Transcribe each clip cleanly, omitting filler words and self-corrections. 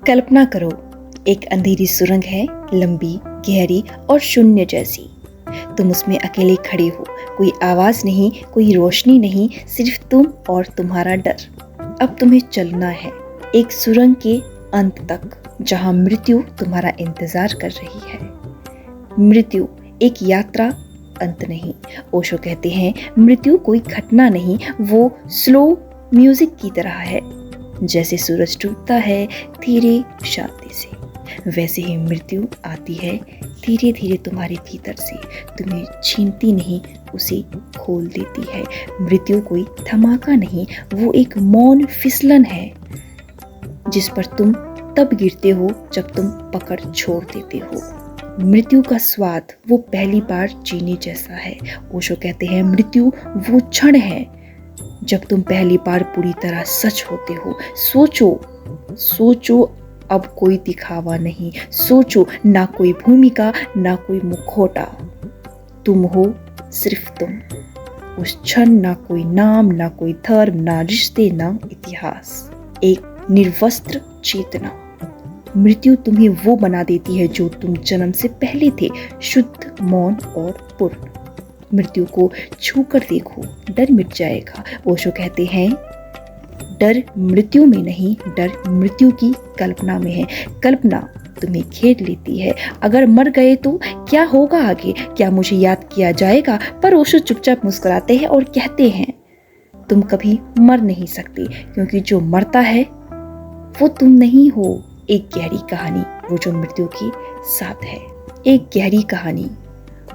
कल्पना करो, एक अंधेरी सुरंग है, लंबी, गहरी और शून्य जैसी। तुम उसमें अकेले खड़े हो, कोई आवाज नहीं, कोई रोशनी नहीं, सिर्फ तुम और तुम्हारा डर। अब तुम्हें चलना है एक सुरंग के अंत तक, जहां मृत्यु तुम्हारा इंतजार कर रही है। मृत्यु एक यात्रा, अंत नहीं। ओशो कहते हैं मृत्यु कोई घटना नहीं, वो स्लो म्यूजिक की तरह है। जैसे सूरज डूबता है धीरे शांति से, वैसे ही मृत्यु आती है धीरे धीरे तुम्हारे भीतर से, तुम्हें छीनती नहीं, उसे खोल देती है। मृत्यु कोई धमाका नहीं, वो एक मौन फिसलन है जिस पर तुम तब गिरते हो जब तुम पकड़ छोड़ देते हो। मृत्यु का स्वाद वो पहली बार जीने जैसा है। ओशो कहते हैं मृत्यु वो क्षण है जब तुम पहली बार पूरी तरह सच होते हो। सोचो अब कोई दिखावा नहीं, सोचो ना कोई भूमिका, ना कोई मुखौटा, तुम हो सिर्फ तुम। उस क्षण ना कोई नाम, ना कोई धर्म, ना रिश्ते, ना इतिहास, एक निर्वस्त्र चेतना। मृत्यु तुम्हें वो बना देती है जो तुम जन्म से पहले थे, शुद्ध, मौन और पूर्ण। मृत्यु को छूकर देखो, डर मिट जाएगा। ओशो कहते हैं डर मृत्यु में नहीं, डर मृत्यु की कल्पना में है। कल्पना तुम्हें घेर लेती है। अगर मर गए तो क्या होगा आगे, क्या मुझे याद किया जाएगा? पर ओशो चुपचाप मुस्कुराते हैं और कहते हैं तुम कभी मर नहीं सकते, क्योंकि जो मरता है वो तुम नहीं हो। एक गहरी कहानी वो जो मृत्यु के साथ है, एक गहरी कहानी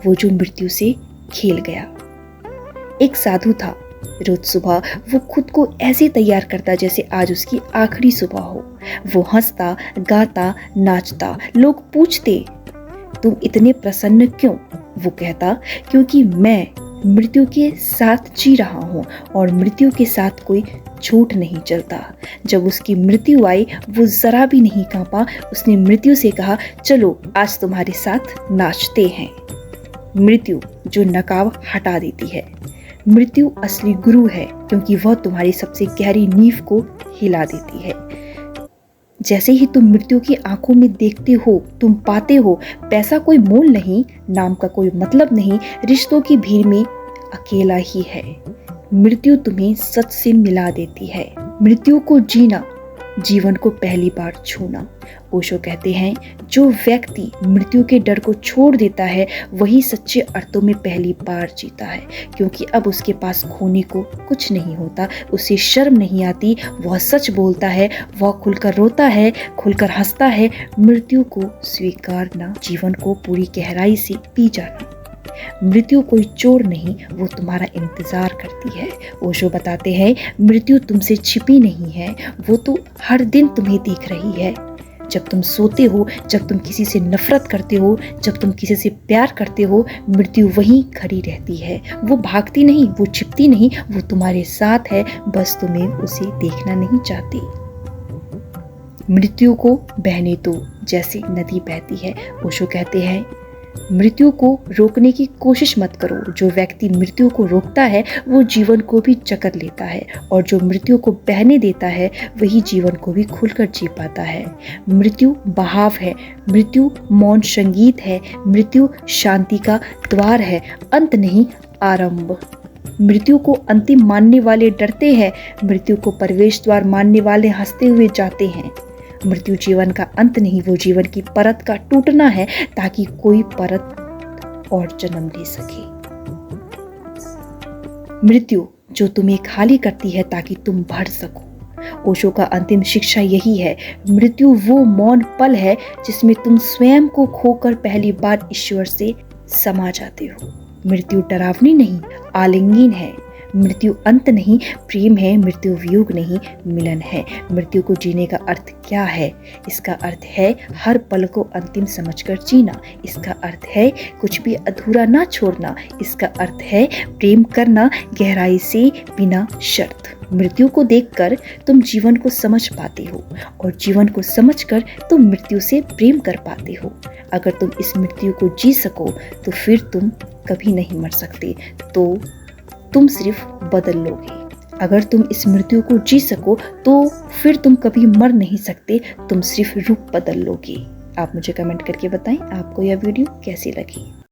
वो जो मृत्यु से खेल गया। एक साधु था, रोज सुबह वो खुद को ऐसे तैयार करता जैसे आज उसकी आखिरी सुबह हो। वो हंसता, गाता, नाचता। लोग पूछते तुम इतने प्रसन्न क्यों? वो कहता क्योंकि मैं मृत्यु के साथ जी रहा हूँ और मृत्यु के साथ कोई झूठ नहीं चलता। जब उसकी मृत्यु आई वो जरा भी नहीं कांपा। उसने मृत्यु से कहा चलो आज तुम्हारे साथ नाचते हैं। मृत्यु जो नकाब हटा देती है। मृत्यु असली गुरु है, क्योंकि वह तुम्हारी सबसे गहरी नींव को हिला देती है। जैसे ही तुम मृत्यु की आंखों में देखते हो, तुम पाते हो पैसा कोई मोल नहीं, नाम का कोई मतलब नहीं, रिश्तों की भीड़ में अकेला ही है। मृत्यु तुम्हें सच से मिला देती है। मृत्यु को जीना, जीवन को पहली बार छूना। ओशो कहते हैं जो व्यक्ति मृत्यु के डर को छोड़ देता है वही सच्चे अर्थों में पहली बार जीता है, क्योंकि अब उसके पास खोने को कुछ नहीं होता। उसे शर्म नहीं आती, वह सच बोलता है, वह खुलकर रोता है, खुलकर हंसता है। मृत्यु को स्वीकारना, जीवन को पूरी गहराई से पी जाना। मृत्यु कोई चोर नहीं, वो तुम्हारा इंतजार करती है। ओशो बताते हैं मृत्यु तुमसे छिपी नहीं है, वो तो हर दिन तुम्हें देख रही है। जब तुम सोते हो, जब तुम किसी से नफरत करते हो, जब तुम किसी से प्यार करते हो, मृत्यु वहीं खड़ी रहती है। वो भागती नहीं, वो छिपती नहीं, वो तुम्हारे साथ है, बस तुम्हें उसे देखना नहीं चाहती। मृत्यु को बहने दो जैसे नदी बहती है। ओशो कहते हैं मृत्यु को रोकने की कोशिश मत करो। जो व्यक्ति मृत्यु को रोकता है वो जीवन को भी जकड़ लेता है, और जो मृत्यु को बहने देता है वही जीवन को भी खुलकर जी पाता है। मृत्यु बहाव है, मृत्यु मौन संगीत है, मृत्यु शांति का द्वार है, अंत नहीं आरंभ। मृत्यु को अंतिम मानने वाले डरते हैं, मृत्यु को प्रवेश द्वार मानने वाले हंसते हुए जाते हैं। मृत्यु जीवन का अंत नहीं, वो जीवन की परत का टूटना है, ताकि कोई परत और जन्म ले सके। मृत्यु जो तुम्हें खाली करती है ताकि तुम बढ़ सको। ओशो का अंतिम शिक्षा यही है, मृत्यु वो मौन पल है जिसमें तुम स्वयं को खोकर पहली बार ईश्वर से समा जाते हो। मृत्यु डरावनी नहीं, आलिंगन है। मृत्यु अंत नहीं, प्रेम है। मृत्यु वियोग नहीं, मिलन है। मृत्यु को जीने का अर्थ क्या है? इसका अर्थ है हर पल को अंतिम समझकर जीना। इसका अर्थ है कुछ भी अधूरा ना छोड़ना। इसका अर्थ है प्रेम करना गहराई से, बिना शर्त। मृत्यु को देखकर तुम जीवन को समझ पाते हो, और जीवन को समझकर तुम मृत्यु से प्रेम कर पाते हो। अगर तुम इस मृत्यु को जी सको तो फिर तुम कभी नहीं मर सकते, तो तुम सिर्फ बदल लोगे। अगर तुम इस मृत्यु को जी सको तो फिर तुम कभी मर नहीं सकते, तुम सिर्फ रूप बदल लोगे। आप मुझे कमेंट करके बताएं आपको यह वीडियो कैसी लगी।